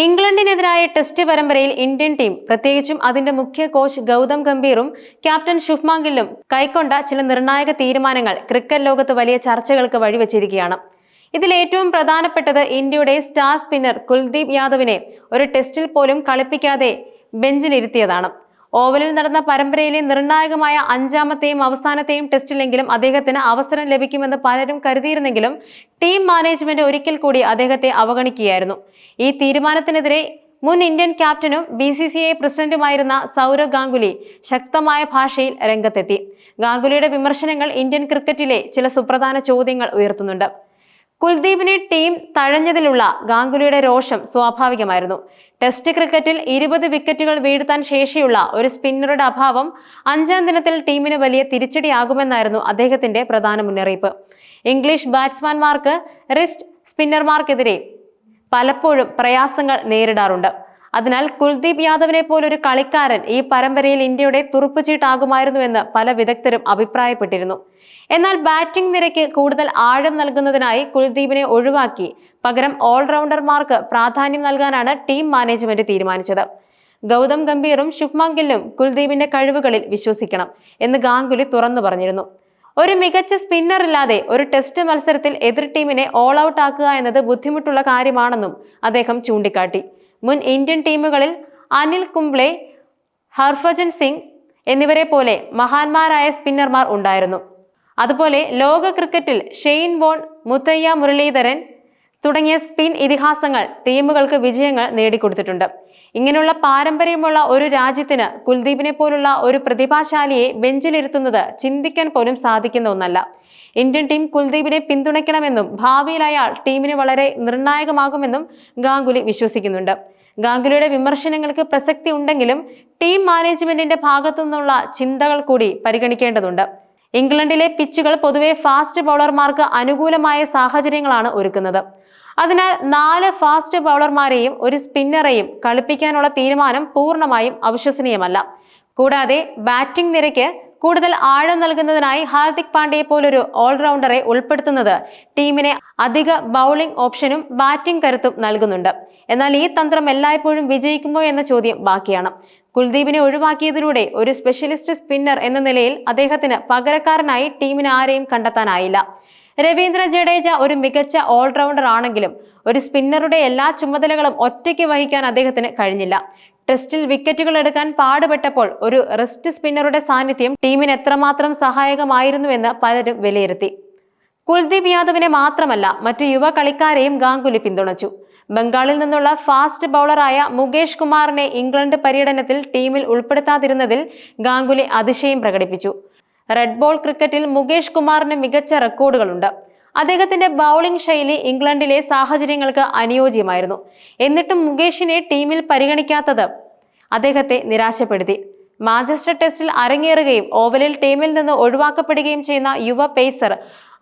ഇംഗ്ലണ്ടിനെതിരായ ടെസ്റ്റ് പരമ്പരയിൽ Indian team പ്രത്യേകിച്ചും അതിന്റെ മുഖ്യ കോച്ച് ഗൗതം ഗംഭീറും ക്യാപ്റ്റൻ ശുഭ്മാൻ ഗില്ലും കൈക്കൊണ്ട ചില നിർണായക തീരുമാനങ്ങൾ ക്രിക്കറ്റ് ലോകത്ത് വലിയ ചർച്ചകൾക്ക് വഴിവെച്ചിരിക്കുകയാണ്. ഇതിൽ ഏറ്റവും പ്രധാനപ്പെട്ടത് ഇന്ത്യയുടെ സ്റ്റാർ സ്പിന്നർ കുൽദീപ് യാദവിനെ ഒരു ടെസ്റ്റിൽ പോലും കളിപ്പിക്കാതെ ബെഞ്ചിലിരുത്തിയതാണ്. ഓവലിൽ നടന്ന പരമ്പരയിലെ നിർണായകമായ അഞ്ചാമത്തെയും അവസാനത്തെയും ടെസ്റ്റിലെങ്കിലും അദ്ദേഹത്തിന് അവസരം ലഭിക്കുമെന്ന് പലരും കരുതിയിരുന്നെങ്കിലും ടീം മാനേജ്മെന്റ് ഒരിക്കൽ കൂടി അദ്ദേഹത്തെ അവഗണിക്കുകയായിരുന്നു. ഈ തീരുമാനത്തിനെതിരെ മുൻ ഇന്ത്യൻ ക്യാപ്റ്റനും BCCI പ്രസിഡന്റുമായിരുന്ന സൗരവ് ഗാംഗുലി ശക്തമായ ഭാഷയിൽ രംഗത്തെത്തി. ഗാംഗുലിയുടെ വിമർശനങ്ങൾ ഇന്ത്യൻ ക്രിക്കറ്റിലെ ചില സുപ്രധാന ചോദ്യങ്ങൾ ഉയർത്തുന്നുണ്ട്. കുൽദീപിനെ ടീം തഴഞ്ഞതിലുള്ള ഗാംഗുലിയുടെ രോഷം സ്വാഭാവികമായിരുന്നു. ടെസ്റ്റ് ക്രിക്കറ്റിൽ 20 വിക്കറ്റുകൾ വീഴ്ത്താൻ ശേഷിയുള്ള ഒരു സ്പിന്നറുടെ അഭാവം 5-ാം ദിനത്തിൽ ടീമിന് വലിയ തിരിച്ചടിയാകുമെന്നായിരുന്നു അദ്ദേഹത്തിന്റെ പ്രധാന മുന്നറിയിപ്പ്. ഇംഗ്ലീഷ് ബാറ്റ്സ്മാൻമാർക്ക് റിസ്റ്റ് സ്പിന്നർമാർക്കെതിരെ പലപ്പോഴും പ്രയാസങ്ങൾ നേരിടാറുണ്ട്. അതിനാൽ കുൽദീപ് യാദവിനെ പോലൊരു കളിക്കാരൻ ഈ പരമ്പരയിൽ ഇന്ത്യയുടെ തുറുപ്പുചീട്ടാകുമായിരുന്നുവെന്ന് പല വിദഗ്ധരും അഭിപ്രായപ്പെട്ടിരുന്നു. എന്നാൽ ബാറ്റിംഗ് നിരയ്ക്ക് കൂടുതൽ ആഴം നൽകുന്നതിനായി കുൽദീപിനെ ഒഴിവാക്കി പകരം ഓൾറൗണ്ടർമാർക്ക് പ്രാധാന്യം നൽകാനാണ് ടീം മാനേജ്മെന്റ് തീരുമാനിച്ചത്. ഗൗതം ഗംഭീറും ശുഭ്മാൻ ഗില്ലും കുൽദീപിന്റെ കഴിവുകളിൽ വിശ്വസിക്കണം എന്ന് ഗാംഗുലി തുറന്നു പറഞ്ഞിരുന്നു. ഒരു മികച്ച സ്പിന്നർ ഇല്ലാതെ ഒരു ടെസ്റ്റ് മത്സരത്തിൽ എതിർ ടീമിനെ ഓൾ ഔട്ട് ആക്കുക എന്നത് ബുദ്ധിമുട്ടുള്ള കാര്യമാണെന്നും അദ്ദേഹം ചൂണ്ടിക്കാട്ടി. മുൻ ഇന്ത്യൻ ടീമുകളിൽ അനിൽ കുംബ്ലെ, ഹർഭജൻ സിംഗ് എന്നിവരെ പോലെ മഹാന്മാരായ സ്പിന്നർമാർ ഉണ്ടായിരുന്നു. അതുപോലെ ലോക ക്രിക്കറ്റിൽ ഷെയ്ൻ വോൺ, മുത്തയ്യ മുരളീധരൻ തുടങ്ങിയ സ്പിൻ ഇതിഹാസങ്ങൾ ടീമുകൾക്ക് വിജയങ്ങൾ നേടിക്കൊടുത്തിട്ടുണ്ട്. ഇങ്ങനെയുള്ള പാരമ്പര്യമുള്ള ഒരു രാജ്യത്തിന് കുൽദീപിനെ പോലുള്ള ഒരു പ്രതിഭാശാലിയെ ബെഞ്ചിലിരുത്തുന്നത് ചിന്തിക്കാൻ പോലും സാധിക്കുന്ന ഒന്നല്ല. ഇന്ത്യൻ ടീം കുൽദീപിനെ പിന്തുണയ്ക്കണമെന്നും ഭാവിയിൽ അയാൾ ടീമിന് വളരെ നിർണായകമാകുമെന്നും ഗാംഗുലി വിശ്വസിക്കുന്നുണ്ട്. ഗാംഗുലിയുടെ വിമർശനങ്ങൾക്ക് പ്രസക്തി ഉണ്ടെങ്കിലും ടീം മാനേജ്മെന്റിന്റെ ഭാഗത്തു നിന്നുള്ള ചിന്തകൾ കൂടി പരിഗണിക്കേണ്ടതുണ്ട്. ഇംഗ്ലണ്ടിലെ പിച്ചുകൾ പൊതുവെ ഫാസ്റ്റ് ബൗളർമാർക്ക് അനുകൂലമായ സാഹചര്യങ്ങളാണ് ഒരുക്കുന്നത്. അതിനാൽ 4 ഫാസ്റ്റ് ബൗളർമാരെയും ഒരു സ്പിന്നറെയും കളിപ്പിക്കാനുള്ള തീരുമാനം പൂർണ്ണമായും അവിശ്വസനീയമല്ല. കൂടാതെ ബാറ്റിംഗ് നിരയ്ക്ക് കൂടുതൽ ആഴം നൽകുന്നതിനായി ഹാർദിക് പാണ്ഡ്യയെ പോലൊരു ഓൾറൗണ്ടറെ ഉൾപ്പെടുത്തുന്നത് ടീമിനെ അധിക ബൗളിംഗ് ഓപ്ഷനും ബാറ്റിംഗ് കരുത്തും നൽകുന്നുണ്ട്. എന്നാൽ ഈ തന്ത്രം എല്ലായ്പ്പോഴും വിജയിക്കുമോ എന്ന ചോദ്യം ബാക്കിയാണ്. കുൽദീപിനെ ഒഴിവാക്കിയതിലൂടെ ഒരു സ്പെഷ്യലിസ്റ്റ് സ്പിന്നർ എന്ന നിലയിൽ അദ്ദേഹത്തിന് പകരക്കാരനായി ടീമിന് ആരെയും കണ്ടെത്താനായില്ല. രവീന്ദ്ര ജഡേജ ഒരു മികച്ച ഓൾറൗണ്ടർ ആണെങ്കിലും ഒരു സ്പിന്നറുടെ എല്ലാ ചുമതലകളും ഒറ്റയ്ക്ക് വഹിക്കാൻ അദ്ദേഹത്തിന് കഴിഞ്ഞില്ല. ടെസ്റ്റിൽ വിക്കറ്റുകൾ എടുക്കാൻ പാടുപെട്ടപ്പോൾ ഒരു റെസ്റ്റ് സ്പിന്നറുടെ സാന്നിധ്യം ടീമിന് എത്രമാത്രം സഹായകമായിരുന്നുവെന്ന് പലരും വിലയിരുത്തി. കുൽദീപ് യാദവിനെ മാത്രമല്ല മറ്റു യുവ കളിക്കാരെയും ഗാംഗുലി പിന്തുണച്ചു. ബംഗാളിൽ നിന്നുള്ള ഫാസ്റ്റ് ബൗളറായ മുകേഷ് കുമാറിനെ ഇംഗ്ലണ്ട് പര്യടനത്തിൽ ടീമിൽ ഉൾപ്പെടുത്താതിരുന്നതിൽ ഗാംഗുലി അതിശയം പ്രകടിപ്പിച്ചു. റെഡ് ബോൾ ക്രിക്കറ്റിൽ മുകേഷ് കുമാറിന് മികച്ച റെക്കോർഡുകളുണ്ട്. അദ്ദേഹത്തിന്റെ ബൗളിംഗ് ശൈലി ഇംഗ്ലണ്ടിലെ സാഹചര്യങ്ങൾക്ക് അനുയോജ്യമായിരുന്നു. എന്നിട്ടും മുകേഷിനെ ടീമിൽ പരിഗണിക്കാത്തത് അദ്ദേഹത്തെ നിരാശപ്പെടുത്തി. മാഞ്ചസ്റ്റർ ടെസ്റ്റിൽ അരങ്ങേറുകയും ഓവലിൽ ടീമിൽ നിന്ന് ഒഴിവാക്കപ്പെടുകയും ചെയ്യുന്ന യുവ പേസർ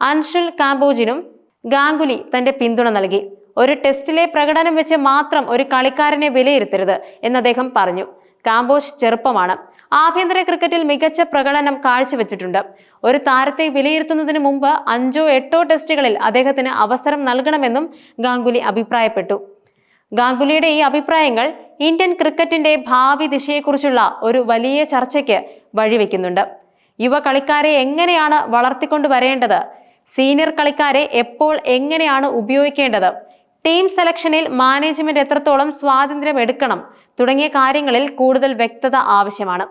അൻഷുൽ കാംബോജിനും ഗാംഗുലി തന്റെ പിന്തുണ നൽകി. ഒരു ടെസ്റ്റിലെ പ്രകടനം വെച്ച് മാത്രം ഒരു കളിക്കാരനെ വിലയിരുത്തരുത് എന്ന് അദ്ദേഹം പറഞ്ഞു. കാംബോജ് ചെറുപ്പമാണ്. ആഭ്യന്തര ക്രിക്കറ്റിൽ മികച്ച പ്രകടനം കാഴ്ചവെച്ചിട്ടുണ്ട്. ഒരു താരത്തെ വിലയിരുത്തുന്നതിന് മുമ്പ് 5-8 ടെസ്റ്റുകളിൽ അദ്ദേഹത്തിന് അവസരം നൽകണമെന്നും ഗാംഗുലി അഭിപ്രായപ്പെട്ടു. ഗാംഗുലിയുടെ ഈ അഭിപ്രായങ്ങൾ ഇന്ത്യൻ ക്രിക്കറ്റിന്റെ ഭാവി ദിശയെക്കുറിച്ചുള്ള ഒരു വലിയ ചർച്ചയ്ക്ക് വഴിവെക്കുന്നുണ്ട്. യുവ കളിക്കാരെ എങ്ങനെയാണ് വളർത്തിക്കൊണ്ടു വരേണ്ടത്, സീനിയർ കളിക്കാരെ എപ്പോൾ എങ്ങനെയാണ് ഉപയോഗിക്കേണ്ടത്, ടീം സെലക്ഷനിൽ മാനേജ്മെന്റ് എത്രത്തോളം സ്വാതന്ത്ര്യം എടുക്കണം തുടങ്ങിയ കാര്യങ്ങളിൽ കൂടുതൽ വ്യക്തത ആവശ്യമാണ്.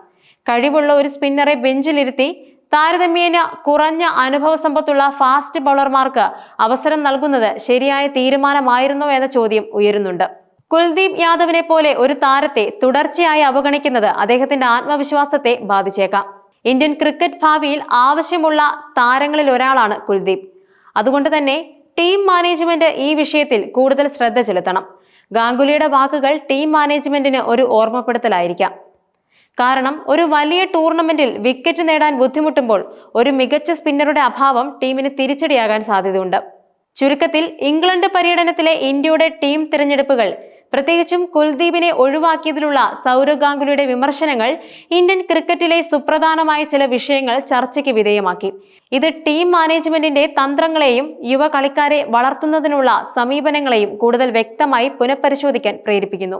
കഴിവുള്ള ഒരു സ്പിന്നറെ ബെഞ്ചിലിരുത്തി താരതമ്യേന കുറഞ്ഞ അനുഭവ സമ്പത്തുള്ള ഫാസ്റ്റ് ബൗളർമാർക്ക് അവസരം നൽകുന്നത് ശരിയായ തീരുമാനമായിരുന്നോ എന്ന ചോദ്യം ഉയരുന്നുണ്ട്. കുൽദീപ് യാദവിനെ പോലെ ഒരു താരത്തെ തുടർച്ചയായി അവഗണിക്കുന്നത് അദ്ദേഹത്തിന്റെ ആത്മവിശ്വാസത്തെ ബാധിച്ചേക്കാം. ഇന്ത്യൻ ക്രിക്കറ്റ് ഭാവിയിൽ ആവശ്യമുള്ള താരങ്ങളിൽ ഒരാളാണ് കുൽദീപ്. അതുകൊണ്ട് തന്നെ ടീം മാനേജ്മെന്റ് ഈ വിഷയത്തിൽ കൂടുതൽ ശ്രദ്ധ ചെലുത്തണം. ഗാംഗുലിയുടെ വാക്കുകൾ ടീം മാനേജ്മെന്റിന് ഒരു ഓർമ്മപ്പെടുത്തലായിരിക്കാം. കാരണം ഒരു വലിയ ടൂർണമെന്റിൽ വിക്കറ്റ് നേടാൻ ബുദ്ധിമുട്ടുമ്പോൾ ഒരു മികച്ച സ്പിന്നറുടെ അഭാവം ടീമിന് തിരിച്ചടിയാകാൻ സാധ്യതയുണ്ട്. ചുരുക്കത്തിൽ ഇംഗ്ലണ്ട് പര്യടനത്തിലെ ഇന്ത്യയുടെ ടീം തിരഞ്ഞെടുപ്പുകൾ പ്രത്യേകിച്ചും കുൽദീപിനെ ഒഴിവാക്കിയതിലുള്ള സൗരവ് ഗാംഗുലിയുടെ വിമർശനങ്ങൾ ഇന്ത്യൻ ക്രിക്കറ്റിലെ സുപ്രധാനമായ ചില വിഷയങ്ങൾ ചർച്ചയ്ക്ക് വിധേയമാക്കി. ഇത് ടീം മാനേജ്മെന്റിന്റെ തന്ത്രങ്ങളെയും യുവ കളിക്കാരെ വളർത്തുന്നതിനുള്ള സമീപനങ്ങളെയും കൂടുതൽ വ്യക്തമായി പുനഃപരിശോധിക്കാൻ പ്രേരിപ്പിക്കുന്നു.